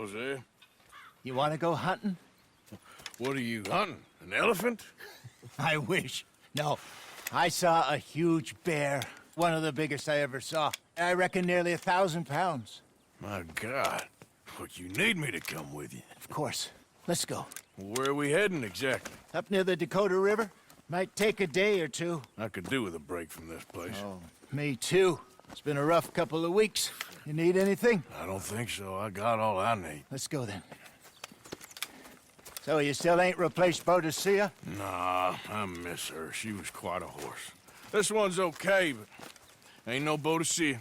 Hosea, You want to go hunting? what are you hunting? An elephant? I wish. No. I saw a huge bear. One of the biggest I ever saw. I reckon nearly 1,000 pounds. My God. But you need me to come with you. Of course. Let's go. Where are we heading exactly? Up near the Dakota River? Might take a day or two. I could do with a break from this place. Oh, me too. It's been a rough couple of weeks. You need anything? I don't think so. I got all I need. Let's go then. So you still ain't replaced Boadicea? Nah, I miss her. She was quite a horse. This one's okay, but ain't no Boadicea.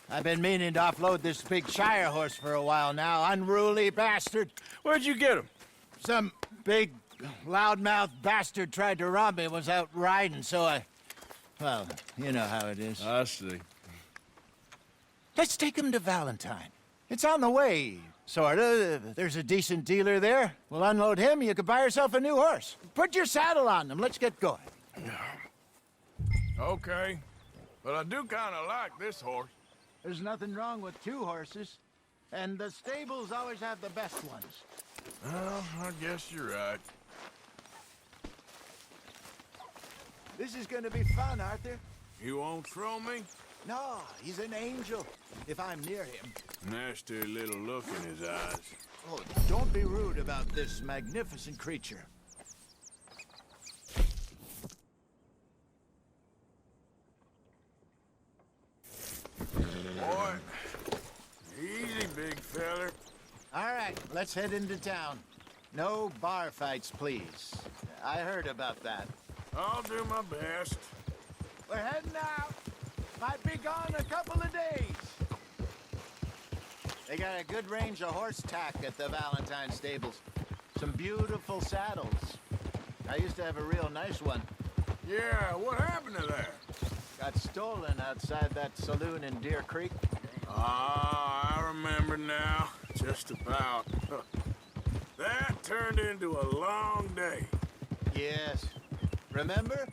I've been meaning to offload this big Shire horse for a while now. Unruly bastard. Where'd you get him? Some big, loudmouth bastard tried to rob me, was out riding, so I... Well, you know how it is. I see. Let's take him to Valentine. It's on the way, sorta. There's a decent dealer there. We'll unload him, you could buy yourself a new horse. Put your saddle on them, let's get going. Okay. But I do kind of like this horse. There's nothing wrong with two horses. And the stables always have the best ones. Well, I guess you're right. This is gonna be fun, Arthur. You won't throw me? No, he's an angel, if I'm near him. Nasty little look in his eyes. Oh, don't be rude about this magnificent creature. Boy, easy, big feller. All right, let's head into town. No bar fights, please. I heard about that. I'll do my best. We're heading out. Might be gone a couple of days. They got a good range of horse tack at the Valentine stables. Some beautiful saddles. I used to have a real nice one. Yeah, what happened to that? Got stolen outside that saloon in Deer Creek. Ah, I remember now. Just about. That turned into a long day. Yes. Remember?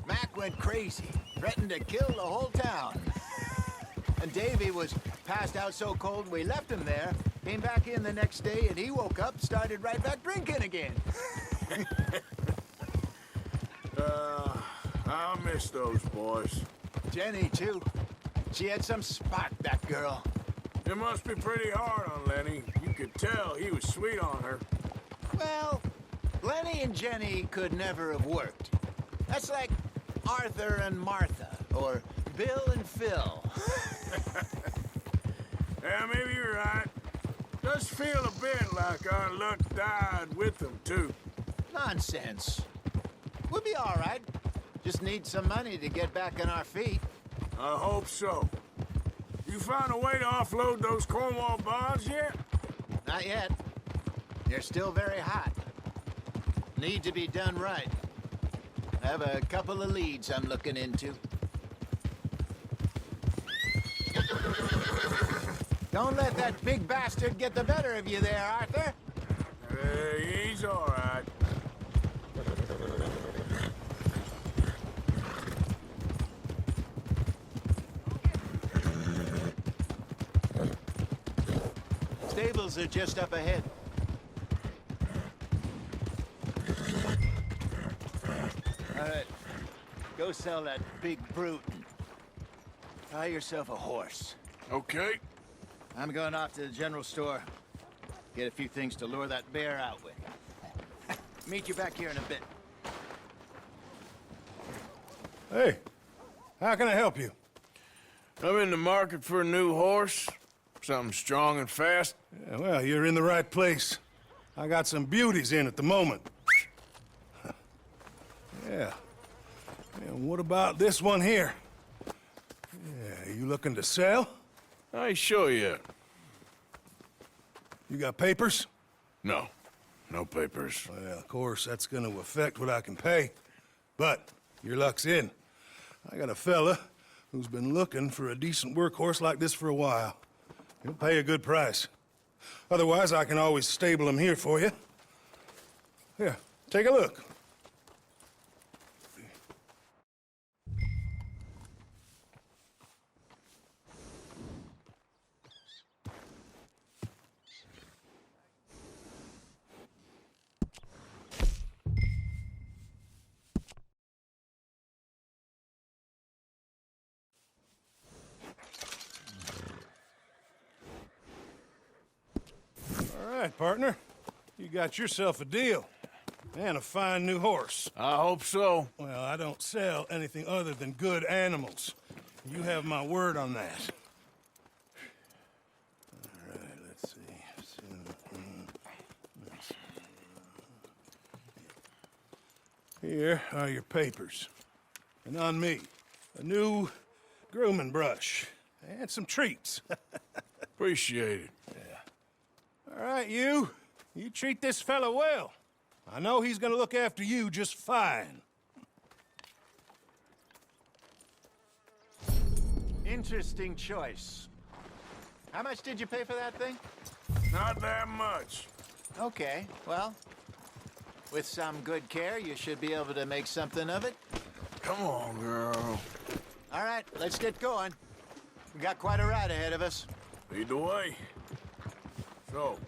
Mac went crazy, threatened to kill the whole town. And Davy was passed out so cold we left him there, came back in the next day, and he woke up, started right back drinking again. I'll miss those boys. Jenny, too. She had some spark, that girl. It must be pretty hard on Lenny. You could tell he was sweet on her. Well, Lenny and Jenny could never have worked. That's like Arthur and Martha, or Bill and Phil. Yeah, maybe you're right. Does feel a bit like our luck died with them, too. Nonsense. We'll be all right. Just need some money to get back on our feet. I hope so. You found a way to offload those Cornwall bonds yet? Not yet. They're still very hot. Need to be done right. I have a couple of leads I'm looking into. Don't let that big bastard get the better of you there, Arthur. He's all right. Stables are just up ahead. All right. Go sell that big brute and buy yourself a horse. Okay. I'm going off to the general store. Get a few things to lure that bear out with. Meet you back here in a bit. Hey, how can I help you? I'm in the market for a new horse. Something strong and fast. Yeah, well, you're in the right place. I got some beauties in at the moment. Yeah. And what about this one here? Yeah, you looking to sell? I ain't sure yet. You got papers? No. No papers. Well, of course, that's gonna affect what I can pay. But your luck's in. I got a fella who's been looking for a decent workhorse like this for a while. He'll pay a good price. Otherwise, I can always stable him here for you. Here, take a look. right, partner. You got yourself a deal. And a fine new horse. I hope so. Well, I don't sell anything other than good animals. You have my word on that. All right, let's see. Here are your papers. And on me, a new grooming brush. And some treats. Appreciate it. All right, you. You treat this fella well. I know he's gonna look after you just fine. Interesting choice. How much did you pay for that thing? Not that much. Okay, well, with some good care, you should be able to make something of it. Come on, girl. All right, let's get going. We got quite a ride ahead of us. Lead the way. So,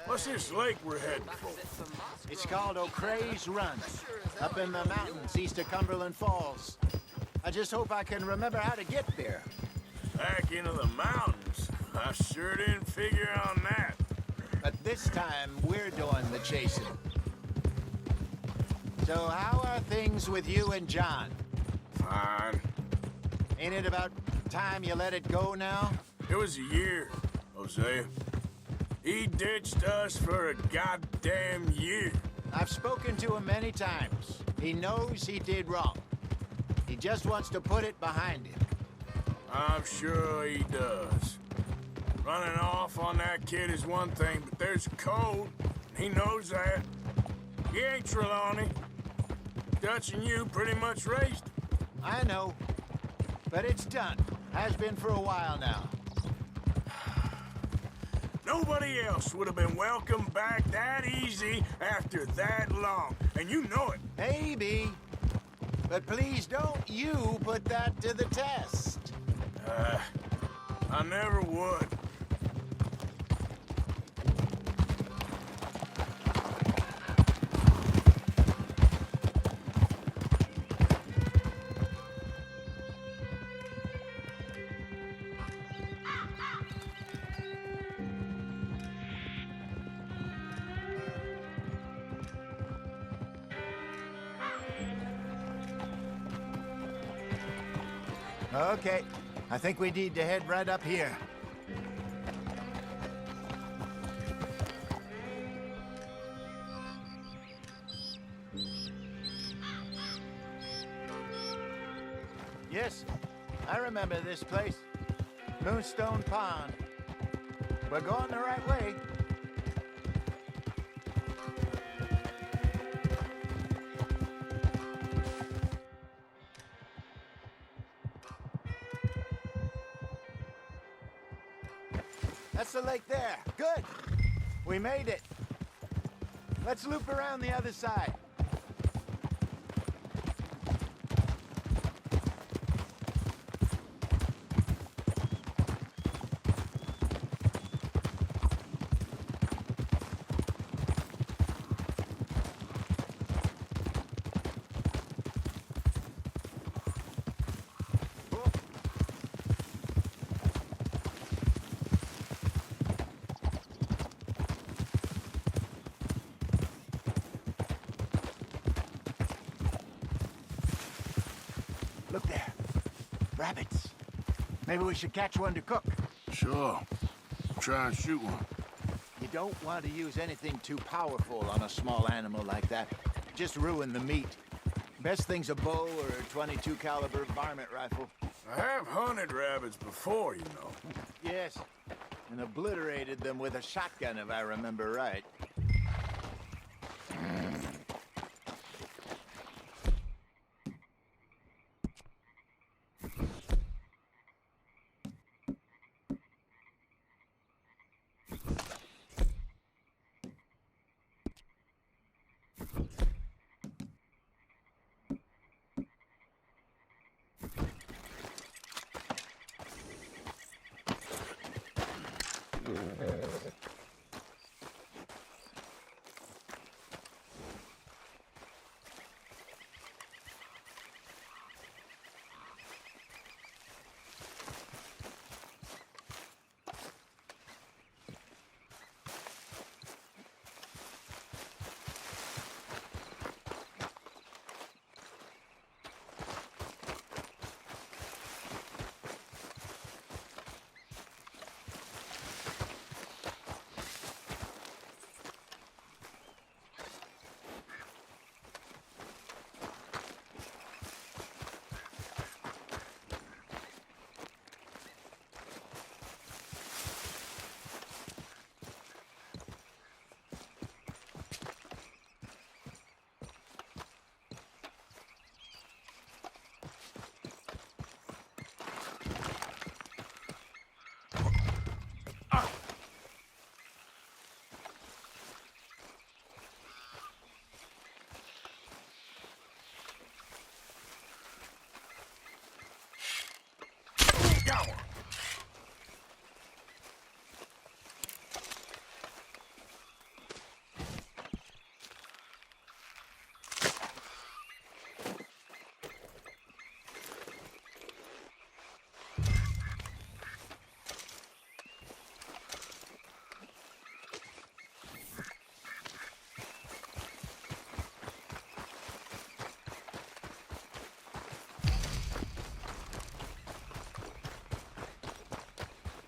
what's this lake we're heading for? It's called O'Creagh's Run, up in the mountains east of Cumberland Falls. I just hope I can remember how to get there. Back into the mountains? I sure didn't figure on that. But this time, we're doing the chasing. So how are things with you and John? Fine. Ain't it about time you let it go now? It was a year, Hosea. He ditched us for a goddamn year. I've spoken to him many times. He knows he did wrong. He just wants to put it behind him. I'm sure he does. Running off on that kid is one thing, but there's a code. He knows that. He ain't Trelawney. Dutch and you pretty much raised him. I know. But it's done. Has been for a while now. Nobody else would have been welcomed back that easy after that long. And you know it. Maybe. But please don't you put that to the test. I never would. Okay. I think we need to head right up here. Yes, I remember this place. Moonstone Pond. We're going the right way. That's the lake there. Good. We made it. Let's loop around the other side. Look there. Rabbits. Maybe we should catch one to cook. Sure. Try and shoot one. You don't want to use anything too powerful on a small animal like that. Just ruin the meat. Best thing's a bow or a 22 caliber varmint rifle. I have hunted rabbits before, you know. Yes. And obliterated them with a shotgun, if I remember right.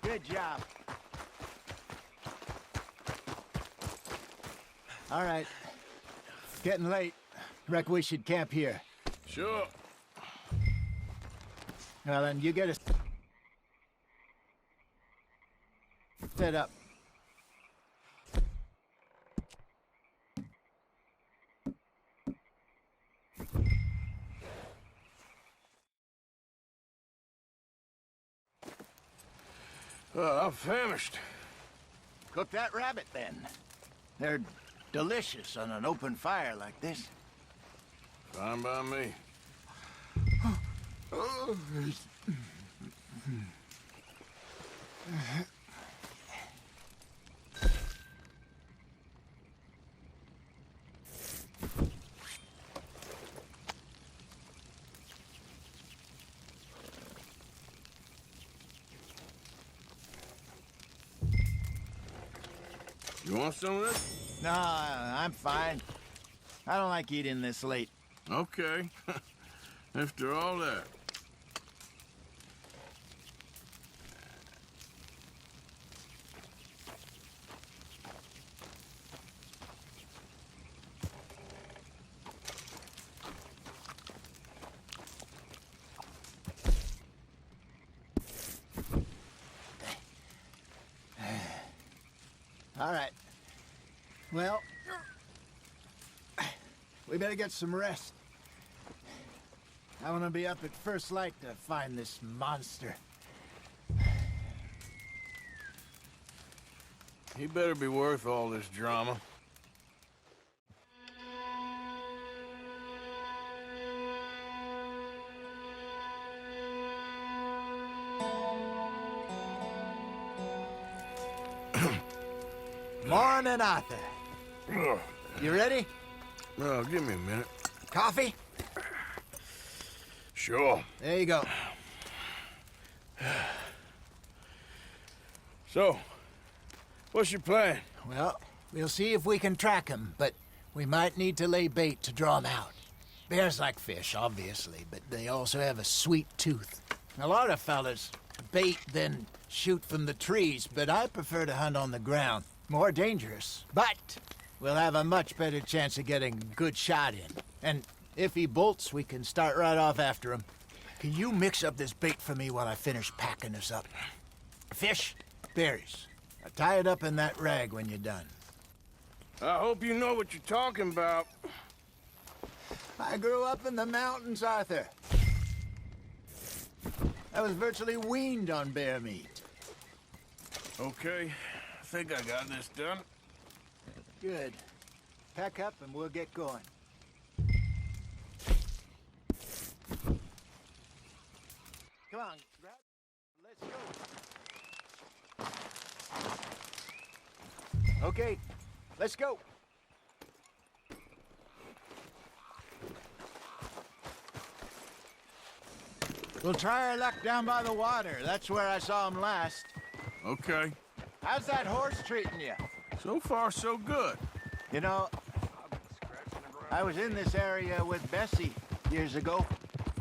Good job. All right. Getting late. Reckon we should camp here. Sure. Well, then you get us set up. Well, I'm famished. Cook that rabbit, then. They're delicious on an open fire like this. Fine by me. You want some of this? No, I'm fine. I don't like eating this late. Okay. After all that. All right. Well, we better get some rest. I want to be up at first light to find this monster. He better be worth all this drama. Morning, Arthur. Ugh. You ready? Well, give me a minute. Coffee? Sure. There you go. So, what's your plan? Well, we'll see if we can track him, but we might need to lay bait to draw him out. Bears like fish, obviously, but they also have a sweet tooth. A lot of fellas bait, then shoot from the trees, but I prefer to hunt on the ground. More dangerous, but we'll have a much better chance of getting a good shot in. And if he bolts, we can start right off after him. Can you mix up this bait for me while I finish packing this up? Fish, berries. Tie it up in that rag when you're done. I hope you know what you're talking about. I grew up in the mountains, Arthur. I was virtually weaned on bear meat. Okay, I think I got this done. Good. Pack up and we'll get going. Come on, grab. Let's go. Okay, let's go. We'll try our luck down by the water. That's where I saw him last. Okay. How's that horse treating you? So far, so good. You know, I was in this area with Bessie years ago.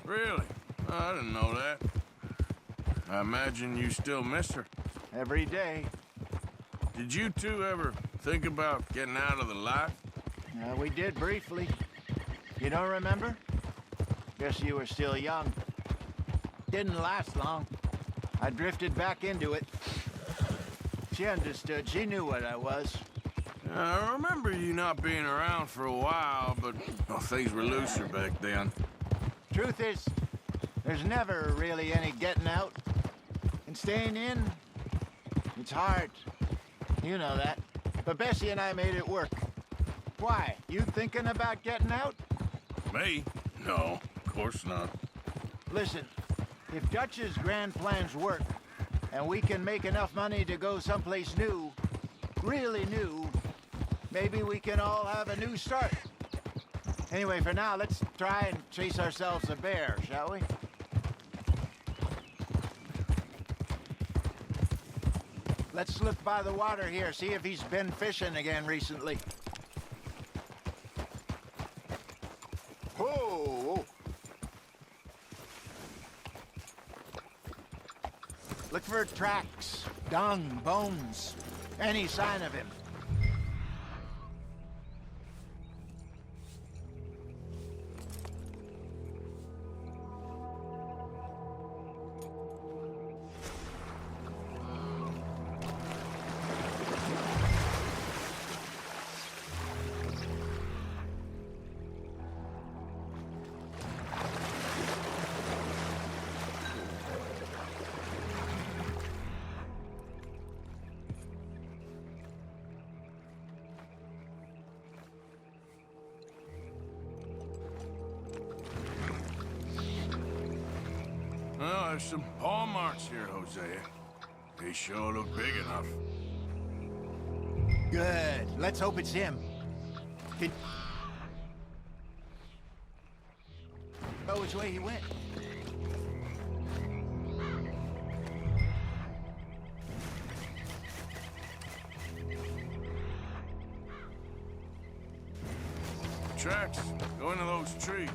Really? Oh, I didn't know that. I imagine you still miss her. Every day. Did you two ever think about getting out of the life? We did briefly. You don't remember? Guess you were still young. Didn't last long. I drifted back into it. She understood. She knew what I was. I remember you not being around for a while, but well, things were looser back then. Truth is, there's never really any getting out. And staying in, It's hard. You know that. But Bessie and I made it work. Why? You thinking about getting out? Me? No, of course not. Listen, if Dutch's grand plans work, and we can make enough money to go someplace new, really new, maybe we can all have a new start. Anyway, for now, let's try and chase ourselves a bear, shall we? Let's look by the water here, see if he's been fishing again recently. Whoa! Look for tracks, dung, bones, any sign of him. Well, there's some paw marks here, Hosea. They sure look big enough. Good. Let's hope it's him. Oh, which way he went? Tracks. Go into those trees.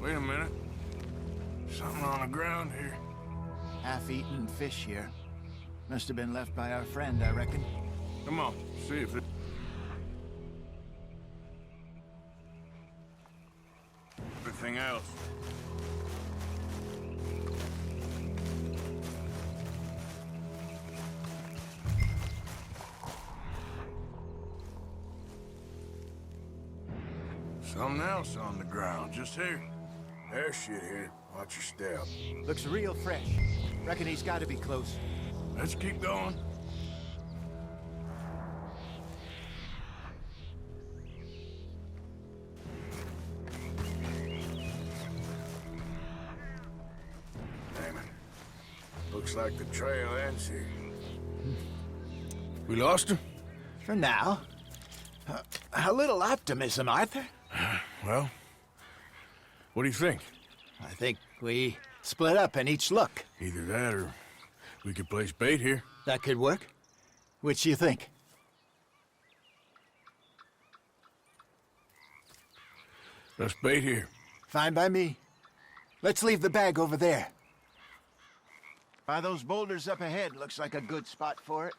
Wait a minute. Something on the ground here. Half-eaten fish here. Must have been left by our friend, I reckon. Come on, see if it... Everything else. Something else on the ground, just here. There's shit here. Watch your step. Looks real fresh. Reckon he's got to be close. Let's keep going. Damn it. Looks like the trail ends here. We lost him? For now. A little optimism, Arthur. Well, what do you think? I think we split up and each look. Either that or we could place bait here. That could work. Which you think? Let's bait here. Fine by me. Let's leave the bag over there. By those boulders up ahead, looks like a good spot for it.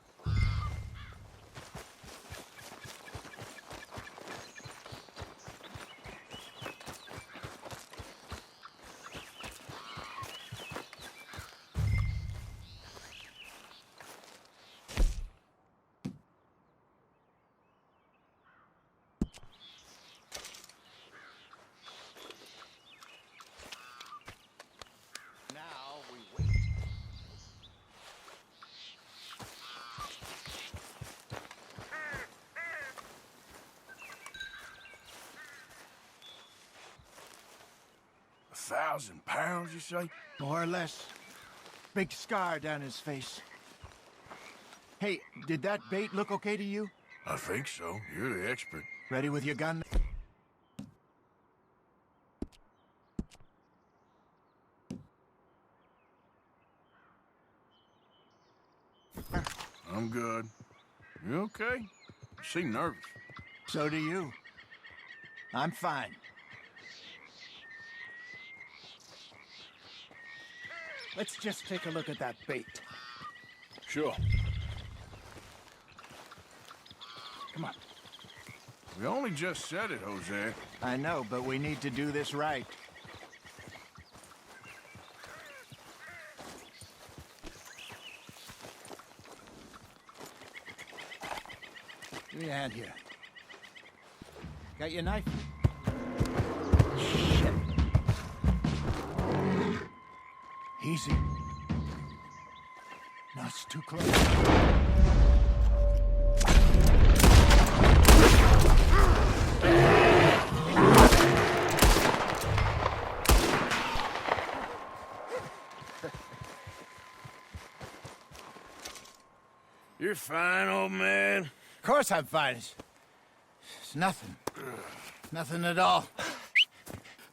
Now we wait. £1,000, you say? More or less. Big scar down his face. Hey, did that bait look okay to you? I think so. You're the expert. Ready with your gun? I'm good. You okay? You seem nervous. So do you. I'm fine. Let's just take a look at that bait. Sure. Come on. We only just said it, Jose. I know, but we need to do this right. Give me a hand here. Got your knife? Shit. Easy. No, it's too close. You're fine, old man. Of course I'm fine. It's nothing. Nothing at all.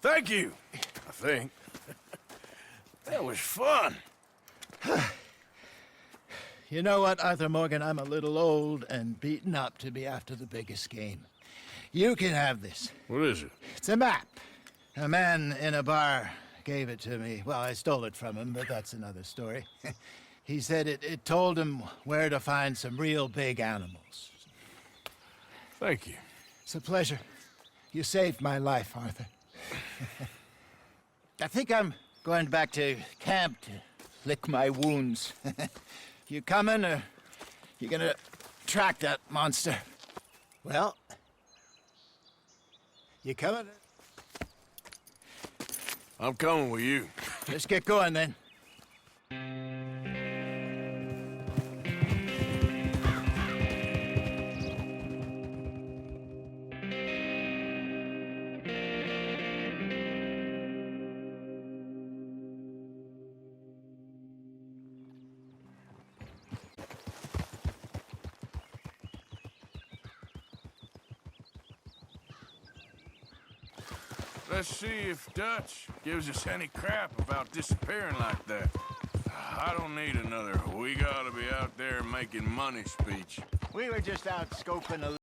Thank you, I think. That was fun. You know what, Arthur Morgan? I'm a little old and beaten up to be after the biggest game. You can have this. What is it? It's a map. A man in a bar gave it to me. Well, I stole it from him, but that's another story. He said it told him where to find some real big animals. Thank you. It's a pleasure. You saved my life, Arthur. I think I'm going back to camp to lick my wounds. You coming, or you gonna track that monster? Well, you coming? I'm coming with you. Let's get going, then. Let's see if Dutch gives us any crap about disappearing like that. I don't need another "we gotta be out there making money" speech. We were just out scoping a